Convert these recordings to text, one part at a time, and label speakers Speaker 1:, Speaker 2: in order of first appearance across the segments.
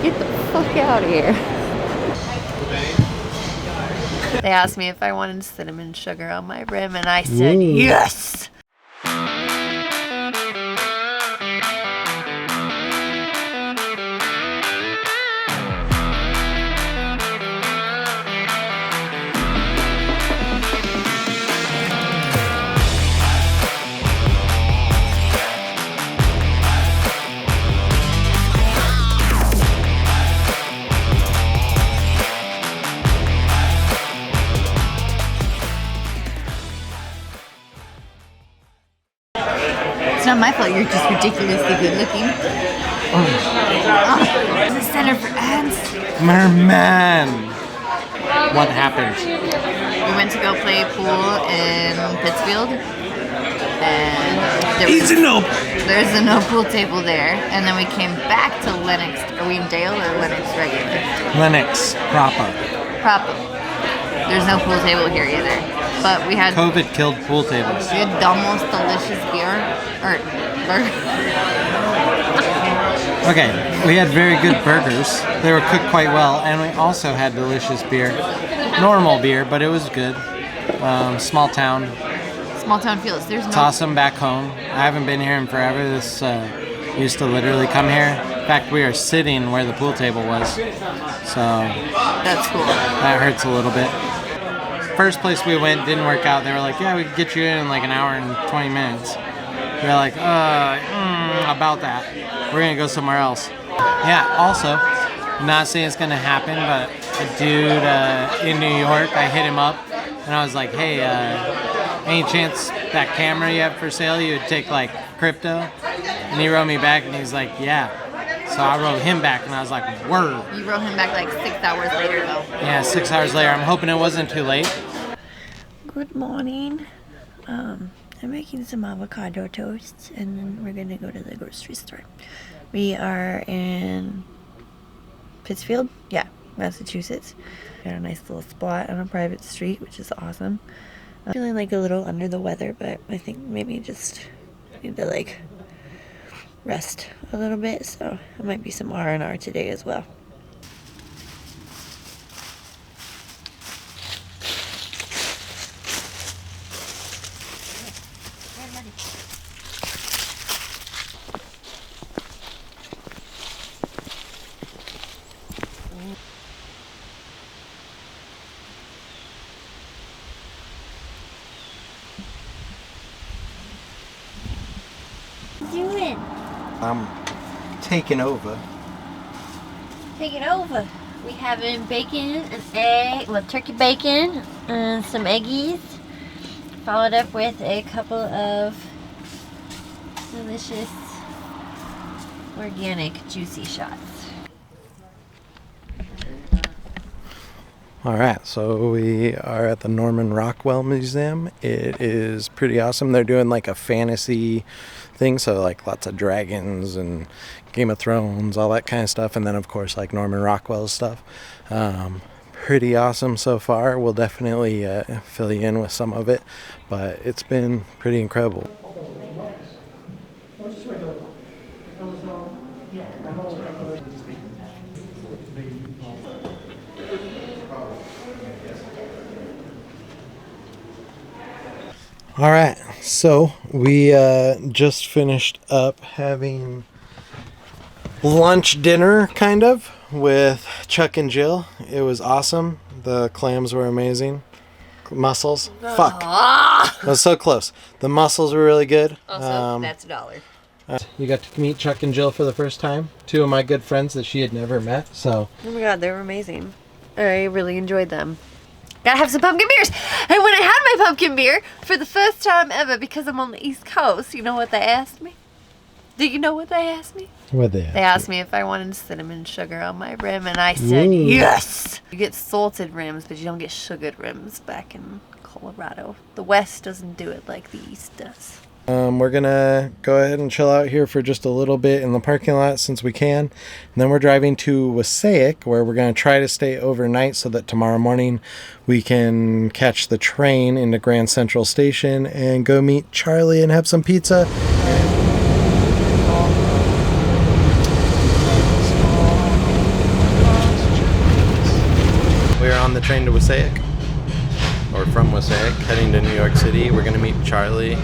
Speaker 1: Get the fuck out of here. They asked me if I wanted cinnamon sugar on my rim, and I said yes. It's not my fault, you're just ridiculously good looking. Oh, the Center for Ants.
Speaker 2: Merman! What happened?
Speaker 1: We went to go play pool in Pittsfield, and there's a no pool table there, and then we came back to Lennox. Are we in Dale or Lennox regular?
Speaker 2: Lennox proper.
Speaker 1: There's no pool table here either. But we had
Speaker 2: COVID killed pool tables.
Speaker 1: We had the most delicious beer or burger.
Speaker 2: Okay, we had very good burgers. They were cooked quite well, and we also had delicious beer. Normal beer, but it was good. Small town.
Speaker 1: Small town feels. There's no.
Speaker 2: Toss them back home. I haven't been here in forever. This used to literally come here. In fact, we are sitting where the pool table was. So
Speaker 1: that's cool.
Speaker 2: That hurts a little bit. First place we went didn't work out. They were like, yeah, we could get you in like an hour and 20 minutes. We were like, about that. We're going to go somewhere else. Yeah, also, not saying it's going to happen, but a dude in New York, I hit him up and I was like, hey, any chance that camera you have for sale, you would take like crypto? And he wrote me back and he's like, yeah. So I wrote him back and I was like, word.
Speaker 1: You wrote him back like 6 hours later though.
Speaker 2: Yeah, 6 hours later. I'm hoping it wasn't too late.
Speaker 1: Good morning. I'm making some avocado toast and then we're gonna go to the grocery store. We are in Pittsfield? Yeah, Massachusetts. Got a nice little spot on a private street, which is awesome. I'm feeling like a little under the weather, but I think maybe just need to like rest a little bit, so it might be some R&R today as well.
Speaker 2: I'm taking over.
Speaker 1: Taking over. We having bacon and egg, well, turkey bacon and some eggies, followed up with a couple of delicious organic juicy shots.
Speaker 2: Alright, so we are at the Norman Rockwell Museum. It is pretty awesome. They're doing like a fantasy thing, so like lots of dragons and Game of Thrones, all that kind of stuff, and then of course like Norman Rockwell stuff. Pretty awesome so far. We'll definitely fill you in with some of it, but it's been pretty incredible. All right, so we just finished up having lunch dinner, kind of, with Chuck and Jill. It was awesome. The clams were amazing. Mussels. Fuck. That was so close. The mussels were really good.
Speaker 1: Also, that's $1.
Speaker 2: You got to meet Chuck and Jill for the first time. Two of my good friends that she had never met. So.
Speaker 1: Oh my god, they were amazing. I really enjoyed them. Gotta have some pumpkin beers. And when I had my pumpkin beer for the first time ever, because I'm on the East Coast, you know what they asked me? Do you know what they asked me?
Speaker 2: What they asked?
Speaker 1: They asked me if I wanted cinnamon sugar on my rim, and I said yes. You get salted rims, but you don't get sugared rims back in Colorado. The West doesn't do it like the East does.
Speaker 2: We're gonna go ahead and chill out here for just a little bit in the parking lot since we can. And then we're driving to Wassaic, where we're gonna try to stay overnight so that tomorrow morning we can catch the train into Grand Central Station and go meet Charlie and have some pizza.
Speaker 3: on the train to Wasaic, or from Wasaic, heading to New York City. We're gonna meet Charlie,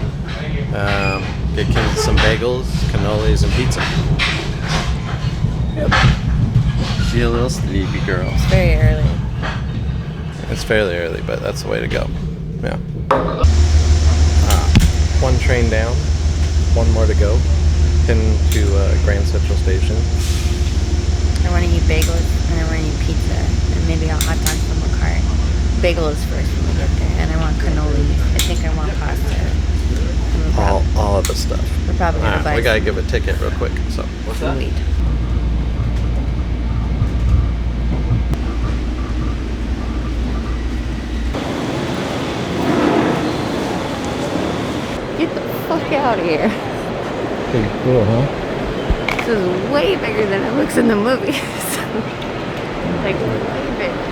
Speaker 3: get Kenzie some bagels, cannolis, and pizza. Yep. She a little sleepy girl.
Speaker 1: It's very early.
Speaker 3: It's fairly early, but that's the way to go. Yeah. One train down, one more to go. Heading to Grand Central Station.
Speaker 1: I want to eat bagels and I want to eat pizza and maybe a hot dog from the cart. Bagels first when we get there, and I want cannoli. I think I want pasta.
Speaker 3: All of the stuff.
Speaker 1: We're probably gonna buy.
Speaker 3: We gotta give a ticket real quick. So
Speaker 2: What's that?
Speaker 1: Wait. Get the fuck out of here.
Speaker 3: pretty cool, huh?
Speaker 1: This is way bigger than it looks in the movies. Like, way bigger.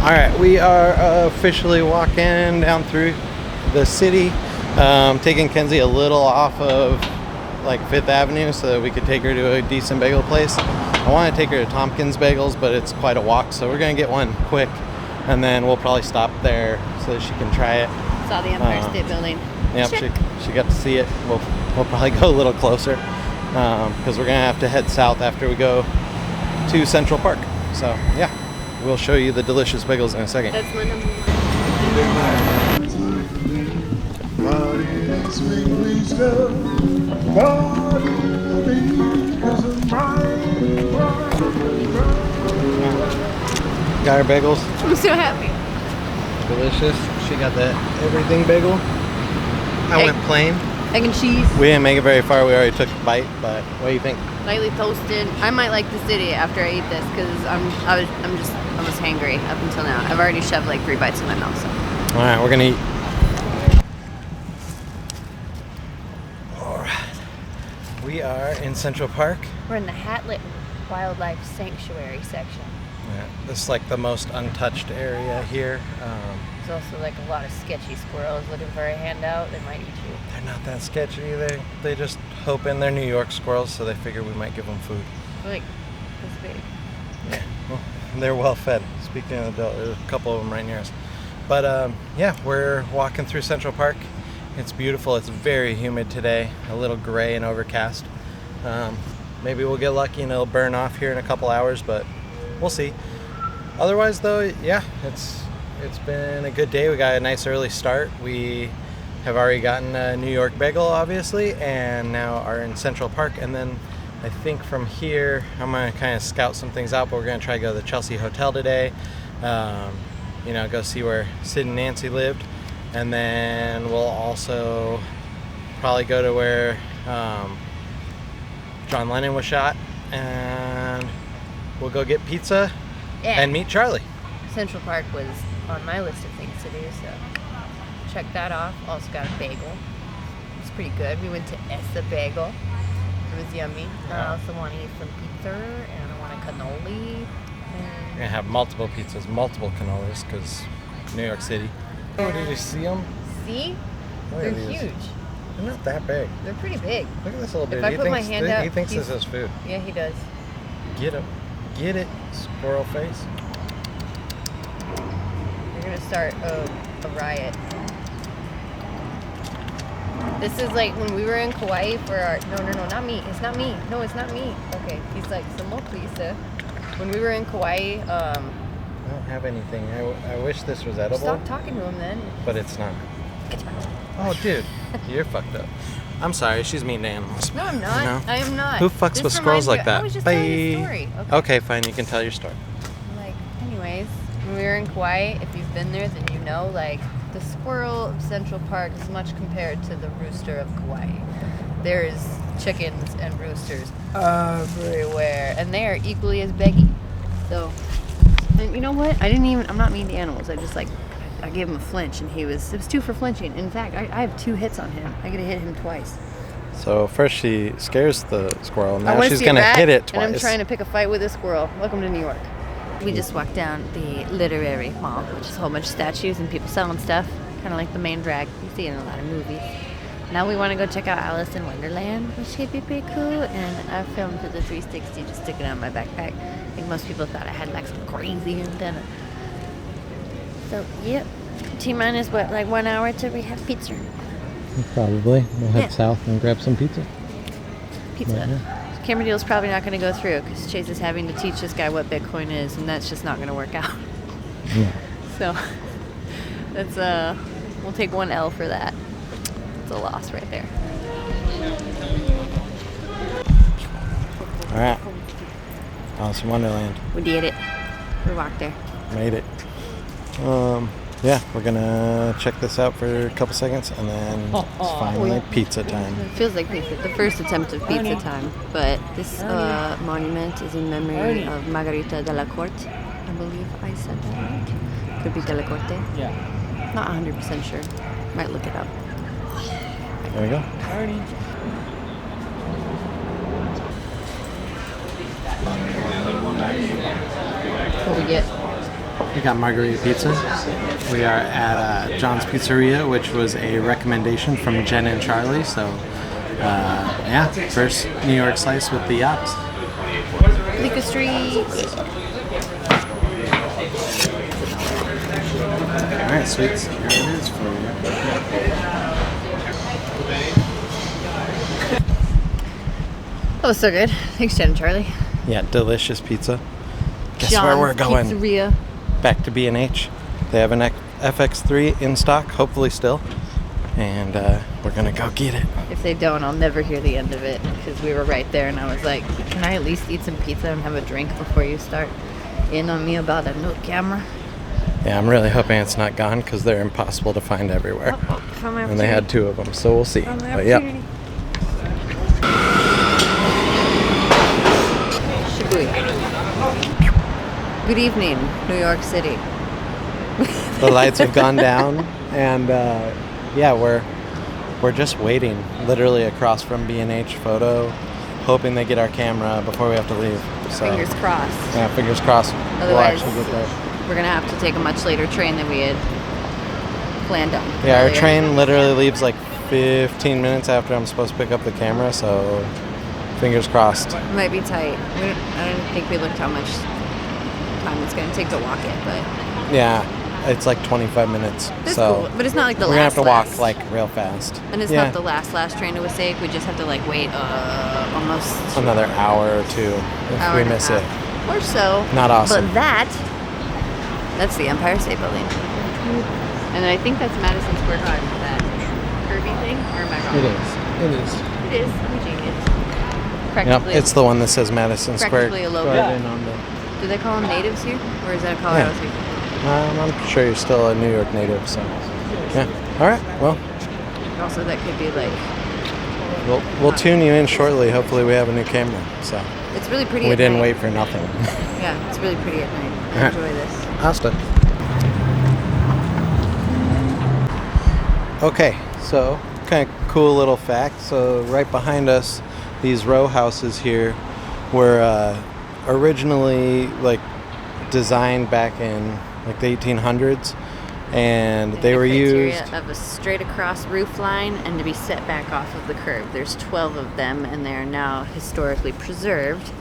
Speaker 3: Alright, we are officially walking down through the city, taking Kenzie a little off of like 5th Avenue so that we could take her to a decent bagel place. I want to take her to Tompkins Bagels, but it's quite a walk, so we're going to get one quick, and then we'll probably stop there so that she can try it.
Speaker 1: Saw the Empire State Building.
Speaker 3: Yep, she got to see it. We'll probably go a little closer because we're going to have to head south after we go to Central Park. So, yeah. We'll show you the delicious bagels in a second.
Speaker 1: That's my number
Speaker 3: Got our bagels.
Speaker 1: I'm so happy.
Speaker 3: Delicious. She got the everything bagel. I went plain.
Speaker 1: Egg and cheese.
Speaker 3: We didn't make it very far. We already took a bite, but what do you think?
Speaker 1: Lightly toasted. I might like the city after I eat this because I was hangry up until now. I've already shoved like 3 bites in my mouth. So.
Speaker 3: All right, we're gonna eat. All right, we are in Central Park.
Speaker 1: We're in the Hatlett Wildlife Sanctuary section.
Speaker 3: Yeah, this is like the most untouched area here.
Speaker 1: There's also like a lot of sketchy squirrels looking for a handout. They might eat you.
Speaker 3: They're not that sketchy. They just hope in. They're New York squirrels, so they figure we might give them food.
Speaker 1: Like this big.
Speaker 3: Yeah, well, they're well fed. Speaking of adult, there's a couple of them right near us. But yeah, we're walking through Central Park. It's beautiful. It's very humid today. A little gray and overcast. Maybe we'll get lucky and it'll burn off here in a couple hours, but we'll see. Otherwise, though, yeah, it's been a good day. We got a nice early start. We have already gotten a New York bagel, obviously, and now are in Central Park. And then I think from here, I'm going to kind of scout some things out, but we're going to try to go to the Chelsea Hotel today. Go see where Sid and Nancy lived. And then we'll also probably go to where John Lennon was shot. And we'll go get pizza and meet Charlie.
Speaker 1: Central Park was on my list of things to do, so check that off. Also got a bagel. It's pretty good. We went to Essa Bagel. It was yummy. I also want to eat some pizza, and I want a cannoli.
Speaker 3: We're gonna have multiple pizzas, multiple cannolis, because New York City. Oh, did you see them?
Speaker 1: See?
Speaker 3: Look
Speaker 1: They're
Speaker 3: at these.
Speaker 1: huge.
Speaker 3: They're not that big.
Speaker 1: They're pretty big.
Speaker 3: Look at this little dude.
Speaker 1: If I put my hand out,
Speaker 3: he thinks this is food.
Speaker 1: Yeah, he does.
Speaker 3: Get him. Get it, squirrel face.
Speaker 1: You're gonna start a riot. This is like when we were in Kauai for our... No, not me. It's not me. No, it's not me. Okay, he's like, some more pizza. When we were in Kauai,
Speaker 3: I don't have anything. I wish this was edible.
Speaker 1: Stop talking to him then.
Speaker 3: But it's not.
Speaker 1: Get your mouth.
Speaker 3: Oh, dude. You're fucked up. I'm sorry. She's mean to animals.
Speaker 1: No, I'm not.
Speaker 3: No?
Speaker 1: I am not.
Speaker 3: Who fucks
Speaker 1: This
Speaker 3: with squirrels
Speaker 1: reminds
Speaker 3: like
Speaker 1: me-
Speaker 3: that?
Speaker 1: I was just
Speaker 3: Bye.
Speaker 1: telling a story.
Speaker 3: Okay, fine. You can tell your story.
Speaker 1: Like, anyways, when we were in Kauai, if you've been there, then you know, like, the squirrel of Central Park is much compared to the rooster of Kauai. There's chickens and roosters everywhere, and they are equally as beggy. So, and you know what? I'm not mean to animals. I gave him a flinch, and it was 2 for flinching. In fact, I have 2 hits on him. I gotta hit him twice.
Speaker 3: So first she scares the squirrel. Now
Speaker 1: wanna
Speaker 3: she's
Speaker 1: see
Speaker 3: going to
Speaker 1: rat,
Speaker 3: hit it twice.
Speaker 1: And I'm trying to pick a fight with a squirrel. Welcome to New York. We just walked down the Literary Mall, which is a whole bunch of statues and people selling stuff. Kind of like the main drag you see in a lot of movies. Now we want to go check out Alice in Wonderland, which should be pretty cool. And I filmed with the 360, just sticking out my backpack. I think most people thought I had like some crazy antenna. So, yep. T-minus what, like 1 hour till we have pizza?
Speaker 2: Probably. We'll head south and grab some pizza.
Speaker 1: Pizza. Camera deal's probably not going to go through because Chase is having to teach this guy what Bitcoin is, and that's just not going to work out.
Speaker 2: Yeah.
Speaker 1: So, that's we'll take 1 L for that. It's a loss right there.
Speaker 3: All right. Alice in Wonderland.
Speaker 1: We did it. We walked there.
Speaker 3: Made it. Yeah, we're gonna check this out for a couple seconds, and then it's finally pizza time.
Speaker 1: It feels like pizza. The first attempt of pizza time. But this monument is in memory of Margarita de la Corte. I believe I said that right. Could be de la Corte.
Speaker 2: Yeah.
Speaker 1: Not 100% sure. Might look it up.
Speaker 3: There we go.
Speaker 1: What we get?
Speaker 2: We got margarita pizza. We are at John's Pizzeria, which was a recommendation from Jen and Charlie. So, yeah, first New York slice with the yachts.
Speaker 1: Bleecker Street.
Speaker 2: All right, sweets. Here it is for you.
Speaker 1: That was so good. Thanks, Jen and Charlie.
Speaker 3: Yeah, delicious pizza. Guess where we're going?
Speaker 1: Pizzeria.
Speaker 3: Back to B&H. They have an FX3 in stock, hopefully still. And we're going to go get it.
Speaker 1: If they don't, I'll never hear the end of it because we were right there and I was like, can I at least eat some pizza and have a drink before you start in on me about a new camera?
Speaker 3: Yeah, I'm really hoping it's not gone because they're impossible to find everywhere. And they had 2 of them, so we'll see. But yep.
Speaker 1: Shibuya. Good evening, New York City.
Speaker 3: The lights have gone down, and yeah, we're just waiting, literally across from B&H Photo, hoping they get our camera before we have to leave. So,
Speaker 1: Fingers crossed.
Speaker 3: yeah, fingers crossed. We'll
Speaker 1: Otherwise,
Speaker 3: actually get there.
Speaker 1: we're gonna have to take a much later train than we had planned on.
Speaker 3: Yeah, our
Speaker 1: earlier.
Speaker 3: train literally leaves like 15 minutes after I'm supposed to pick up the camera, so fingers crossed.
Speaker 1: Might be tight. I don't think we looked how much time it's gonna take to walk it, but
Speaker 3: Yeah, it's like 25 minutes.
Speaker 1: it's
Speaker 3: so
Speaker 1: cool. But it's not like the
Speaker 3: we're gonna
Speaker 1: last.
Speaker 3: have to walk
Speaker 1: last.
Speaker 3: like real fast.
Speaker 1: And it's
Speaker 3: Yeah.
Speaker 1: not the last train to Wasake. We just have to like wait almost
Speaker 3: Another hour or 2 if
Speaker 1: hour
Speaker 3: we
Speaker 1: and a
Speaker 3: miss it.
Speaker 1: half or so.
Speaker 3: Not awesome.
Speaker 1: But that's the Empire State Building. And I think that's Madison Square Garden. That curvy thing, or am I wrong?
Speaker 2: It is.
Speaker 1: It is. I'm a genius.
Speaker 3: Yep,
Speaker 1: Practically,
Speaker 3: it's the one that says Madison Square
Speaker 1: practically a logo.
Speaker 3: Garden on the.
Speaker 1: Do they call them natives here, or is that a Colorado
Speaker 3: Yeah.
Speaker 1: thing?
Speaker 3: I'm sure you're still a New York native, so yeah. All right, well,
Speaker 1: Also, that could be like.
Speaker 3: we'll tune you in shortly. Hopefully, we have a new camera. So
Speaker 1: It's really pretty.
Speaker 3: we
Speaker 1: at
Speaker 3: didn't
Speaker 1: night.
Speaker 3: wait for nothing.
Speaker 1: Yeah, it's really pretty at night. I
Speaker 3: Alright.
Speaker 1: enjoy this.
Speaker 3: Asta. Okay, so kind of cool little fact. So right behind us, these row houses here were originally like designed back in like the 1800s, and they
Speaker 1: the
Speaker 3: were
Speaker 1: criteria
Speaker 3: used.
Speaker 1: of a straight across roof line and to be set back off of the curb. There's 12 of them, and they are now historically preserved.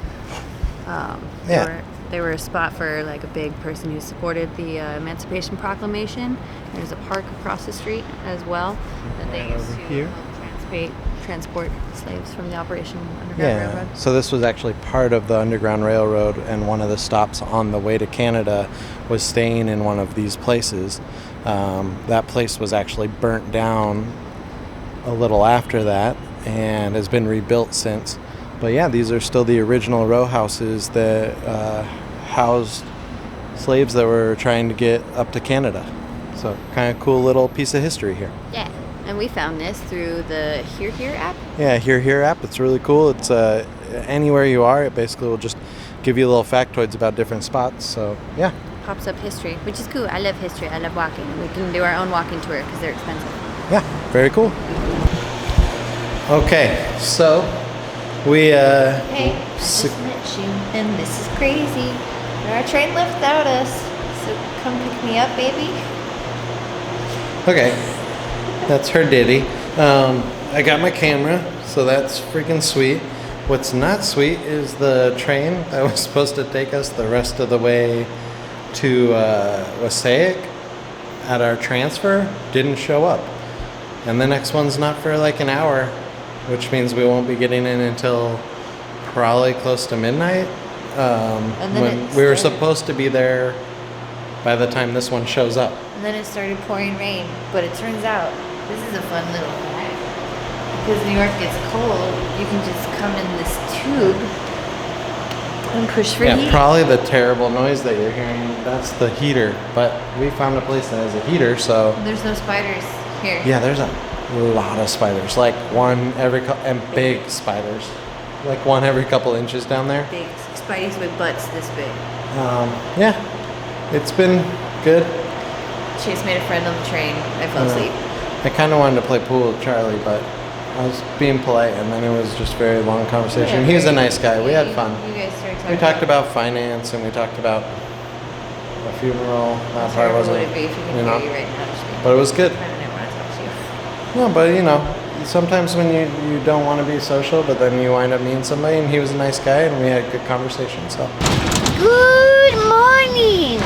Speaker 3: Yeah.
Speaker 1: They were a spot for like a big person who supported the Emancipation Proclamation. There's a park across the street as well that they
Speaker 3: Right
Speaker 1: used
Speaker 3: over
Speaker 1: to
Speaker 3: here.
Speaker 1: transport slaves from the Operation Underground
Speaker 3: Yeah,
Speaker 1: Railroad.
Speaker 3: so this was actually part of the Underground Railroad, and one of the stops on the way to Canada was staying in one of these places. That place was actually burnt down a little after that and has been rebuilt since. But yeah, these are still the original row houses that housed slaves that were trying to get up to Canada. So kind of cool little piece of history here.
Speaker 1: Yeah, and we found this through the Here app.
Speaker 3: Yeah, Here app. It's really cool. It's anywhere you are, it basically will just give you little factoids about different spots. So yeah.
Speaker 1: Pops up history, which is cool. I love history. I love walking. We can do our own walking tour because they're expensive.
Speaker 3: Yeah, very cool. Okay, so we
Speaker 1: Hey, I just met you, and this is crazy. Our train left without us, so come pick me up, baby.
Speaker 3: okay, that's her ditty. I got my camera, so that's freaking sweet. What's not sweet is the train that was supposed to take us the rest of the way to Wasaic at our transfer didn't show up. And the next one's not for like an hour, which means we won't be getting in until probably close to midnight. When we were supposed to be there by the time this one shows up.
Speaker 1: And then it started pouring rain. But it turns out this is a fun little fact. Because New York gets cold, you can just come in this tube and push for heat.
Speaker 3: Yeah, probably the terrible noise that you're hearing, that's the heater. But we found a place that has a heater, so...
Speaker 1: There's no spiders here.
Speaker 3: Yeah, there's a lot of spiders. Like one every and big spiders. Like one every couple inches down there.
Speaker 1: Big spiders with butts this big.
Speaker 3: Yeah, it's been good.
Speaker 1: Chase made a friend on the train. I fell asleep.
Speaker 3: I kind of wanted to play pool with Charlie, but I was being polite, and then it was just very long conversation.
Speaker 1: Yeah,
Speaker 3: He was a nice guy. We had fun.
Speaker 1: You guys started talking.
Speaker 3: We talked about finance, and we talked about a funeral. That part
Speaker 1: What
Speaker 3: wasn't,
Speaker 1: would it be if you can
Speaker 3: you know,
Speaker 1: hear you right now? Just
Speaker 3: but it was good.
Speaker 1: I don't want to talk to you.
Speaker 3: No, but you know, sometimes when you don't want to be social, but then you wind up meeting somebody, and he was a nice guy, and we had good conversation. So.
Speaker 1: Good morning.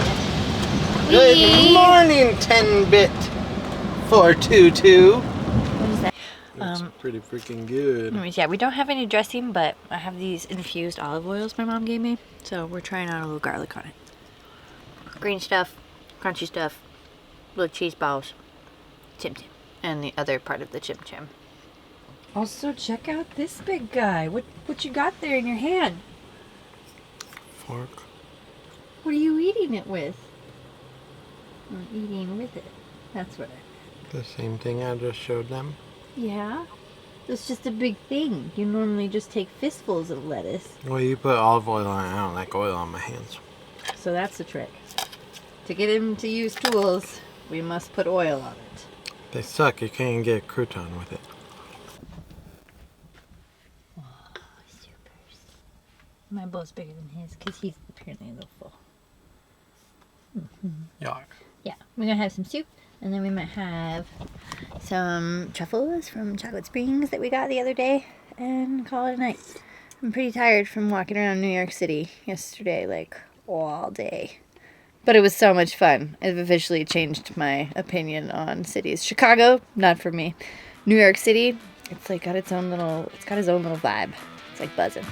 Speaker 3: Good morning, 10-bit 422.
Speaker 1: What is that?
Speaker 3: That's pretty freaking good.
Speaker 1: Anyways, yeah, we don't have any dressing, but I have these infused olive oils my mom gave me. So we're trying out a little garlic on it. Green stuff, crunchy stuff, little cheese balls, Tim Tim, and the other part of the Chim Chim.
Speaker 4: Also, check out this big guy. What you got there in your hand?
Speaker 3: Fork.
Speaker 4: What are you eating it with? I'm eating with it. That's what
Speaker 3: The same thing I just showed them.
Speaker 4: Yeah? That's just a big thing. You normally just take fistfuls of lettuce.
Speaker 3: Well, you put olive oil on it. I don't like oil on my hands.
Speaker 4: So that's the trick. To get him to use tools, we must put oil on it.
Speaker 3: They suck. You can't even get a crouton with it.
Speaker 4: My bowl's bigger than his because he's apparently a little full.
Speaker 3: Yuck.
Speaker 1: Yeah, we're gonna have some soup, and then we might have some truffles from Chocolate Springs that we got the other day, and call it a night. I'm pretty tired from walking around New York City yesterday, like all day. But it was so much fun. I've officially changed my opinion on cities. Chicago, not for me. New York City, it's like got its own little vibe. It's like buzzing.